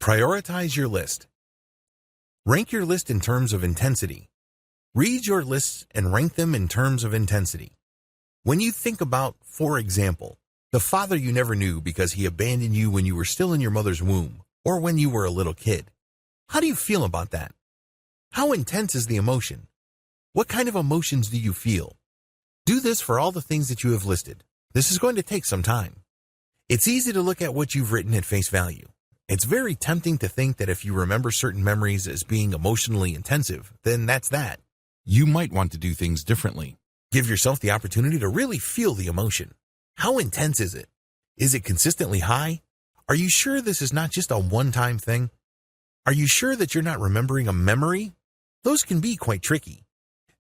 Prioritize your list. Rank your list in terms of intensity. Read your lists and rank them in terms of intensity. When you think about, for example, the father you never knew because he abandoned you when you were still in your mother's womb or when you were a little kid, how do you feel about that? How intense is the emotion? What kind of emotions do you feel? Do this for all the things that you have listed. This is going to take some time. It's easy to look at what you've written at face value. It's very tempting to think that if you remember certain memories as being emotionally intensive, then that's that. You might want to do things differently. Give yourself the opportunity to really feel the emotion. How intense is it? Is it consistently high? Are you sure this is not just a one-time thing? Are you sure that you're not remembering a memory? Those can be quite tricky.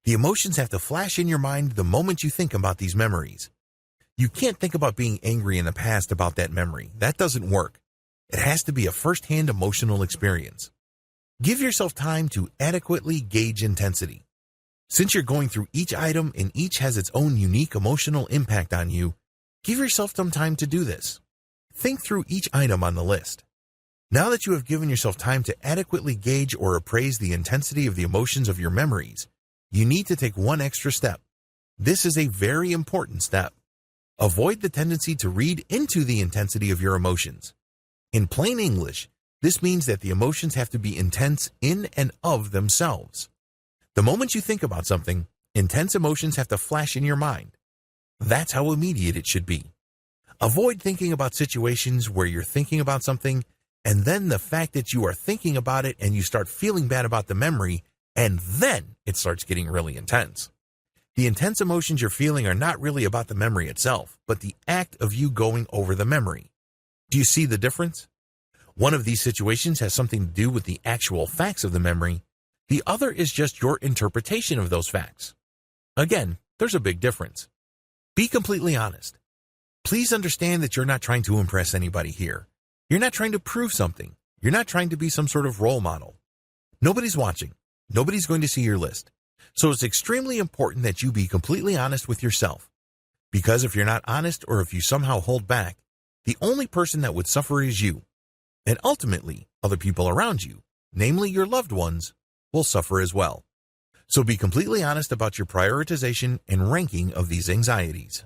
The emotions have to flash in your mind the moment you think about these memories. You can't think about being angry in the past about that memory. That doesn't work. It has to be a first-hand emotional experience. Give yourself time to adequately gauge intensity. Since you're going through each item and each has its own unique emotional impact on you, give yourself some time to do this. Think through each item on the list. Now that you have given yourself time to adequately gauge or appraise the intensity of the emotions of your memories, you need to take one extra step. This is a very important step. Avoid the tendency to read into the intensity of your emotions. In plain English, this means that the emotions have to be intense in and of themselves. The moment you think about something, intense emotions have to flash in your mind. That's how immediate it should be. Avoid thinking about situations where you're thinking about something, and then the fact that you are thinking about it and you start feeling bad about the memory, and then it starts getting really intense. The intense emotions you're feeling are not really about the memory itself, but the act of you going over the memory. Do you see the difference? One of these situations has something to do with the actual facts of the memory. The other is just your interpretation of those facts. Again, there's a big difference. Be completely honest. Please understand that you're not trying to impress anybody here. You're not trying to prove something. You're not trying to be some sort of role model. Nobody's watching. Nobody's going to see your list. So it's extremely important that you be completely honest with yourself. Because if you're not honest or if you somehow hold back, the only person that would suffer is you. And ultimately, other people around you, namely your loved ones, will suffer as well. So be completely honest about your prioritization and ranking of these anxieties.